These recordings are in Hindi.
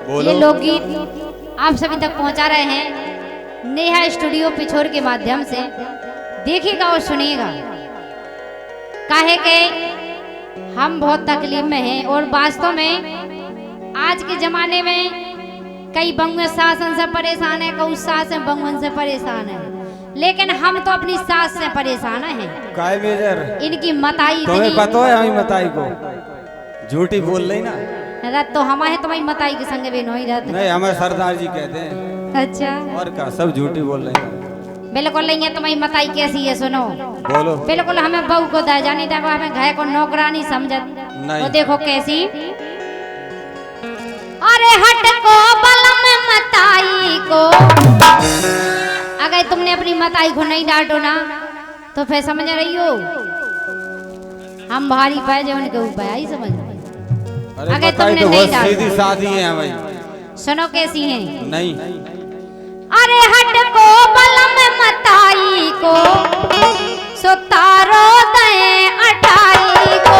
ये लोकगीत आप सभी तक पहुंचा रहे हैं नेहा स्टूडियो पिछोर के माध्यम से। देखिएगा और सुनिएगा। काहे के हम बहुत तकलीफ में हैं और वास्तव में आज के जमाने में कई बंगुआ शासन से परेशान है, कई सास से बंगुन से परेशान है, लेकिन हम तो अपनी सास से परेशान हैं। काय मेजर इनकी मताई तुम्हें पता है हमें मताई को झूठी बोल रही ना। रत तो हमारे तुम्हारी मताई के संग भी नहीं रहते। नहीं हमें सरदार जी कहते हैं। अच्छा और क्या सब झूठी बोल रहे हैं। बिल्कुल नहीं है। तुम्हारी मताई कैसी है सुनो। बोलो। बिल्कुल हमें बहू को दे जानी देखो, हमें घर को नौकरानी समझत नहीं। तो देखो कैसी। अरे हट को बलम मताई को, अगर तुमने अपनी मताई को नहीं डांटो ना तो फिर समझ रही हो हम भारी पै जाए उनके ऊपर आई समझ। अगर तुमने तो नहीं सीधी डांटो सादी है भाई। सुनो कैसी है। नहीं अरे हट को बलम मताई को सुतारो दे अठाई को।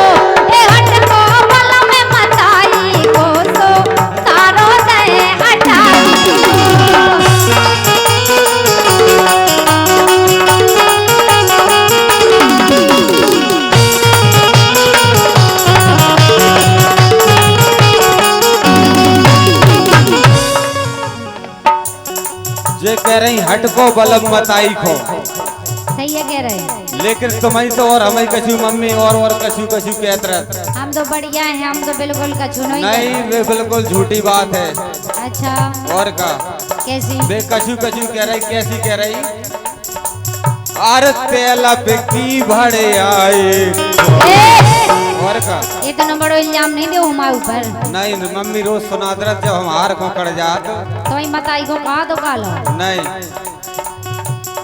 ए हट को बलम मताई को सुतारो दे अठाई को। जे कह रही हट को बलम मताई को सही है कह रहे। लेकिन तुम्हारी तो और हमें कछु मम्मी और कछु कछु कहत रहे। हम तो बढ़िया हैं, हम तो बिल्कुल कछु नहीं वे बिल्कुल झूठी बात है। अच्छा और का कैसी वे कछु कछु कह रही। कैसी कह रही। अरे तेला की भड़े आए। और का इतना बड़ो इल्जाम नहीं दो हमारे ऊपर। नहीं मम्मी रोज सुनात रहे जब हम हार को कड़ जात तो वही मताई को कहा तो कालो नहीं।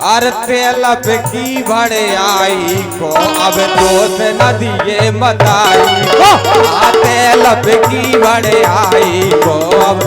अरे तेला की भड़े आई को अब दोस्त न दिए मताई को। तेला की भड़े आई को अब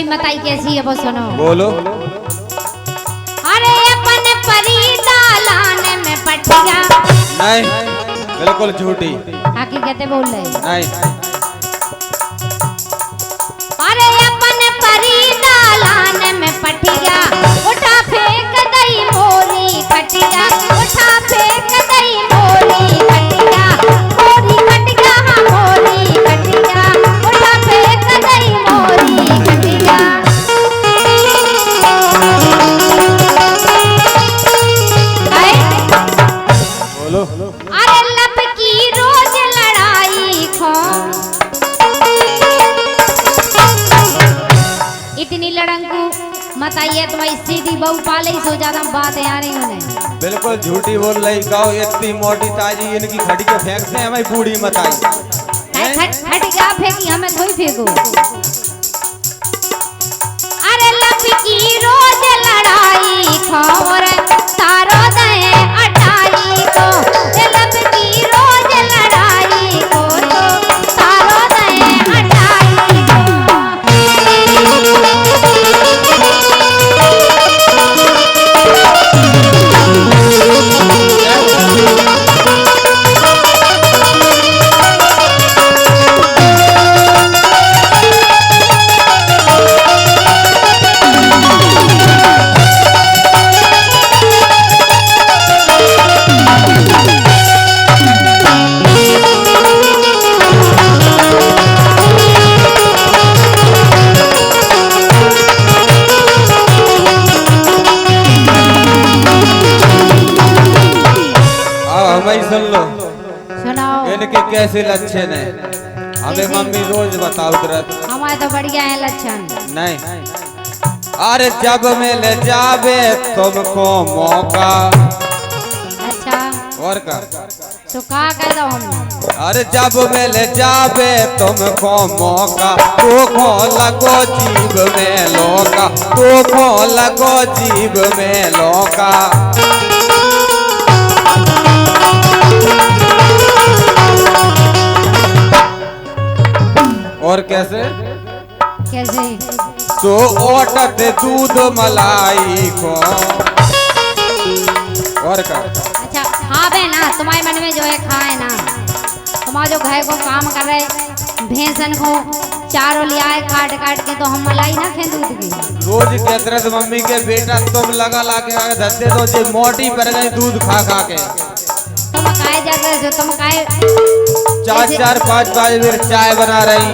मताई कैसी है वो सुनो। बोलो। अरे अपन परी दालाने में पटिया। नहीं बिल्कुल झूठी हकीकत बोल रहे। नहीं। अरे अपन परी दालाने में पटिया उठा फेंक दई मोरी खटिया। उठा फेंक दई मोरी खटिया। मोरी खटिया हाँ मोरी खटिया। उठा फेंक दई मोरी खटिया। बोलो। अरे लब की रोज लड़ाई खो। इतनी लड़ंकू मत आइए तुम्हारी सीधी बहू पाले ही सो ज्यादा बातें आ रही उन्हें। बिल्कुल झूठी बोल रही। गाओ इतनी मोटी ताजी इनकी खड़ी के फेंकते हैं हमें बूढ़ी मत आई। खट क्या फेंकी हमें थोड़ी फेंको। अरे लब की रोज लड़ाई खबर तारो दे अटाई को। लब की रोज लड़ाई को तो तारो दे अटाई को। सुन लो। सुनाओ इनके कैसे लक्षण है हमें मम्मी रोज बताओ तुरंत। हमारे तो बढ़िया है लक्षण। नहीं। अरे जब मिल जावे तुमको मौका। अच्छा और का तो कहा कह दो हम अरे जब मिल जावे तुमको मौका तो खो लगो जीव में लोका, तो खो लगो जीव में लोका। और कैसे कैसे? तो ओटत दूध मलाई को। और का अच्छा खावे ना, तुम्हारे मन में जो है खाए ना। तुम्हारा जो घर को काम कर रहे भैंसन को चारों लिया है काट काट के, तो हम मलाई ना खे दूध की। रोज कहते रहे मम्मी के बेटा तुम लगा ला के आगे धरते तो जे मोटी पर गई दूध खा खा के। तुम खाए जा रहे हो, तुम खाए 4-4 5-5 बेर चाय बना रही।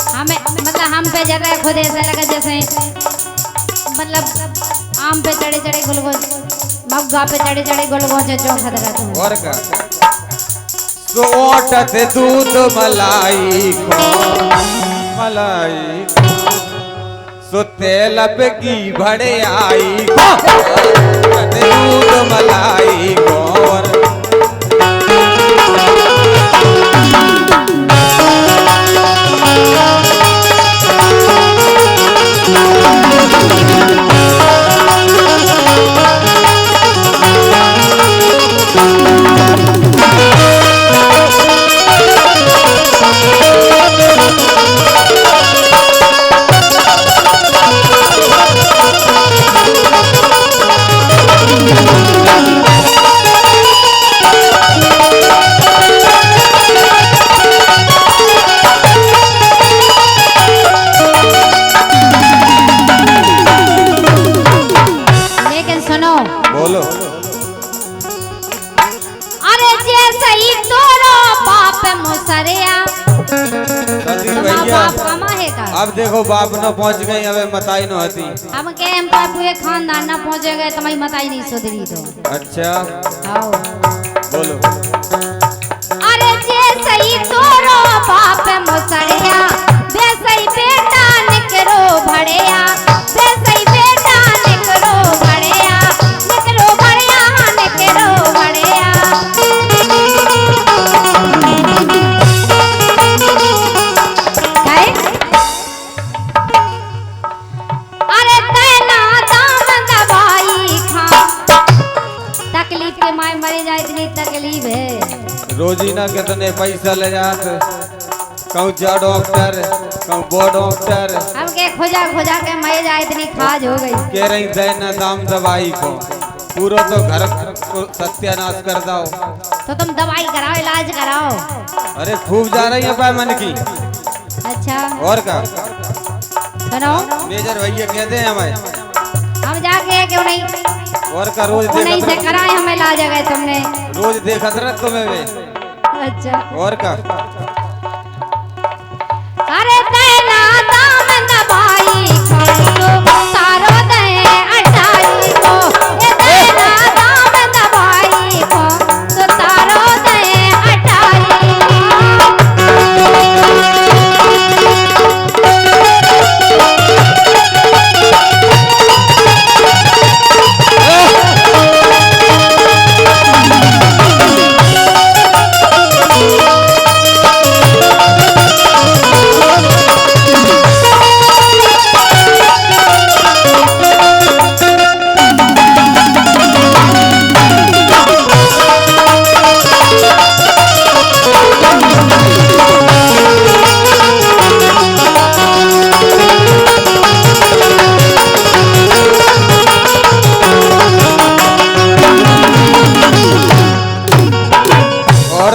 हमें मतलब हम पे जरा खुद ऐसा लगा जैसे मतलब आम पे चढ़े चढ़े गुलगोज, मग्गा पे चढ़े चढ़े गुलगोज चौंका दरा तुम। और का तो ओटत दूध मलाई को, मलाई सो तेल पे की भड़े आई को, ओटत दूध मलाई को। बोलो। अरे जैसे ही तोरो बाप मुसरिया भैया कमा है का। अब देखो बाप न पहुंच गई, अब मताई न होती। हम के हम तो पूरे खानदान न पहुंचे गए, तुम्हारी मताई नहीं सुधरी तो। अच्छा आओ बोलो। अरे जैसे ही तोरो बाप मुसरिया वैसे ही बेटा निकरो भड़िया, वैसे ही बेटा निकरो भड़िया, निकरो भड़िया निकरो भड़िया। अरे तेना दाम दवाई खा, तकलीफ के माय मरे जाए इतनी तकलीफ है। रोजीना कितने पैसा ले जात, कहूँ जा डॉक्टर कहूँ वो डॉक्टर। हम के खोजा खोजा के मरे जाए इतनी खाज हो गई। कह रही देना दाम दवाई को, पूरा तो घर को सत्यानाश कर दो। तो तुम दवाई कराओ, इलाज कराओ। अरे खूब जा रही है पैमन की। अच्छा और का सुनो, मेजर भैया कहते हैं हमें, हम जाके क्यों नहीं और का रोज नहीं से देखत कराए हमें इलाज गए तुमने। रोज देखत रह तुम्हें वे। अच्छा और का अरे तेना दाम दवाई खाओ तारो दे अटाई को, ए तेना दाम दवाई खाओ तो तारो दे अटाई।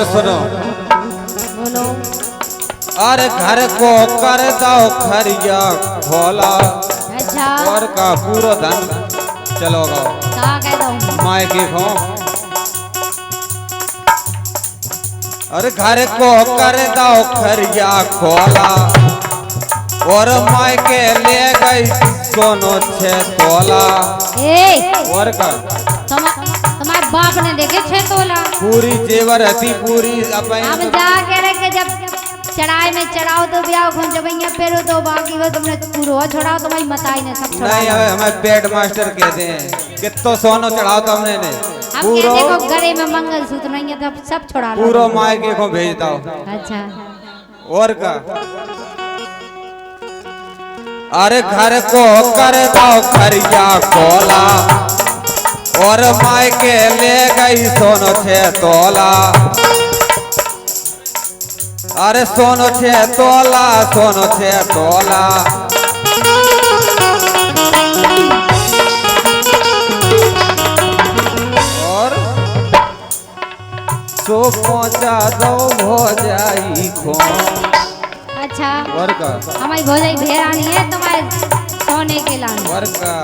सुनो बोलो। अरे घर को कर दो खरिया खोला, अच्छा और का पूरा धन चलोगा कहाँ कह दो माय के खो। अरे घर को कर दो खरिया खोला, और माय के ले गई सोनो 6 तोला। और का तुम्हारे बाप ने देखे 6 तोला। पूरी जेवर हती पूरी अब अपन। जाके रखे जब चढ़ाए में चढ़ाओ तो ब्याह खोन जब यहाँ पेरो तो बाकी वो तुमने पूरा छोड़ाओ तो भाई मताई ने सब छोड़ा नहीं हमें पेट मास्टर कहते हैं कितो सोनो चढ़ाओ तो हमने ने हम कहते को घरे में मंगलसूत्र नहीं है तब सब छोड़ा लो पूरा मायके को भेजता हूँ अच्छा और का अरे घर को कर दो खरिया कोला और मायके ले गई सोनो 6 तोला अरे सोनो 6 तोला सोनो 6 तोला और सो पहुंचा दो भौजाई को अच्छा वर्का हमारी भौजाई भेरानी है तुम्हारे सोने के लाने वर्का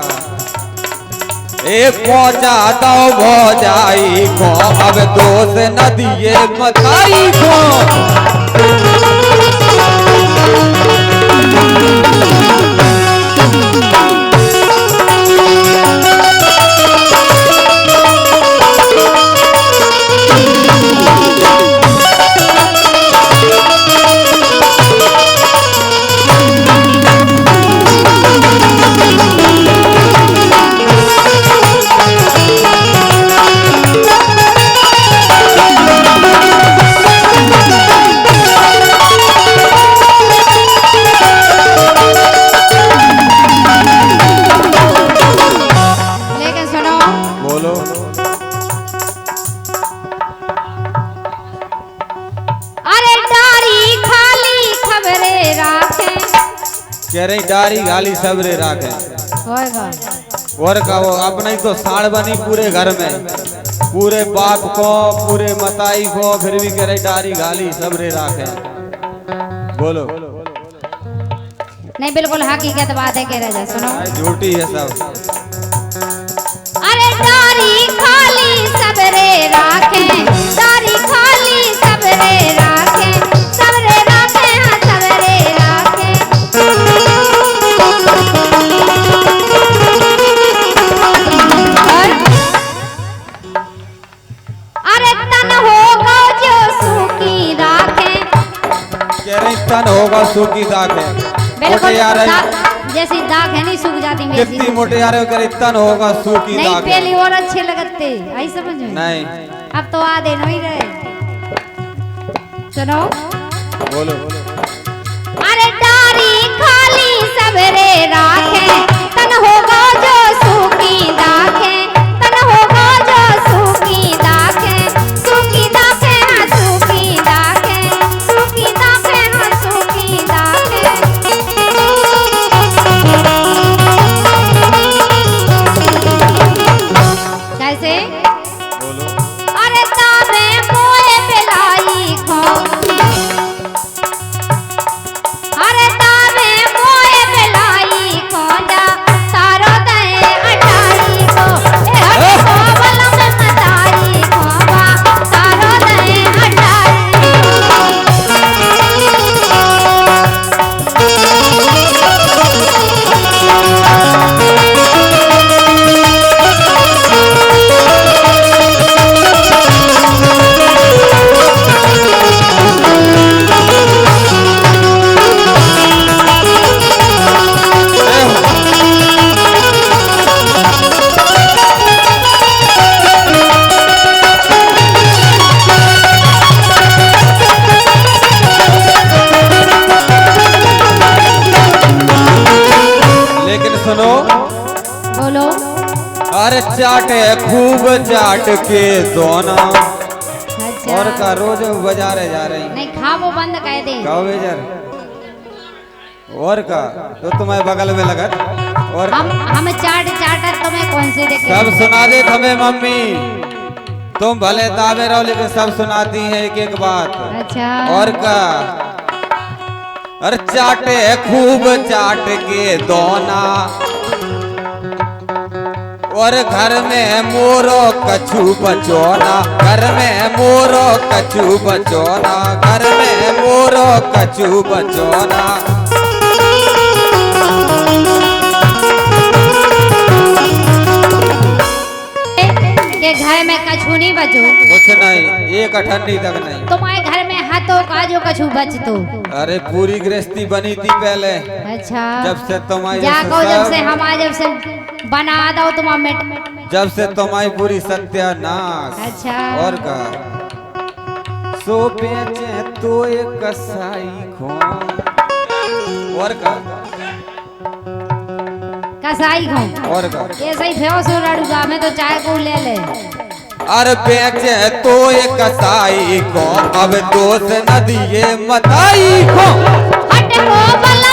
एक पहुंचा दो भौजाई को अब दोस्त न दिए मताई को कह रही डारी गाली सबरे राखे और का वो अपना ही तो साड़ बनी पूरे घर में पूरे बाप को पूरे मताई को फिर भी कह रही डारी गाली सबरे राखे बोलो नहीं बिल्कुल हकीकत बात है कह रहे सुनो झूठी है सब अरे डारी खाली सबरे राखे डारी खाली सबरे राखे सबरे राखे हाँ सबरे राखे अरे तन होगा जो सूखी राखे कह रही तन होगा सूखी दाखे बिल्कुल जैसी दाग है नहीं सूख जाती कितनी मोटे यार कर तन होगा सूखी नहीं दाग पहली और अच्छे लगते आई समझ में नहीं अब तो आधे नहीं रहे सुनो बोलो अरे डारी खाली सबरे राखे तन होगा जो सूखी दाखे तन होगा जो सूखी दाखे सूखी दाखे हाँ सूखी दाखे सूखी दाखे हाँ सूखी दाखे कैसे बोलो अरे तामे मोए बेलाई खो अरे तामे मोए बेलाई खो जा तारो दे अटाई को ए हटे को बलम मताई को बा तारो दे अटाई लेकिन सुनो बोलो अरे चाटे खूब चाट के दोना अच्छा और का रोज बाजारे जा रही नहीं खाओ बंद कह दे कहो बेजार और का तो तुम्हारे बगल में लगा और हम चाट चाटा तुम्हें कौन से देखे सब सुना दे तुम्हें मम्मी तुम भले दावे रहो लेकिन सब सुनाती है एक एक बात अच्छा और का अरे चाटे खूब चाट के दोना और घर में मोरो कछू बचोना घर में मोरो कछू बचोना घर में मोरो कछू बचोना के घर में कछू नहीं बचो कुछ नहीं एक अठन्नी तक नहीं तुम्हारे घर में हाथ खातो काजो कछु बच तो। अरे पूरी गृहस्थी बनी थी पहले, अच्छा जब से तुम्हारी जाको जब से हमारे जब से बना दो तुम जब से तुम्हारी पूरी सत्यानाश। अच्छा और का सो बेचे तो एक कसाई खो। और का कसाई खो और का ऐसे ही फेस हो लड़ूगा में तो चाय को ले ले। अरे बेचे तो एक कसाई को अब दोस्त न दिए मताई को। हट को बला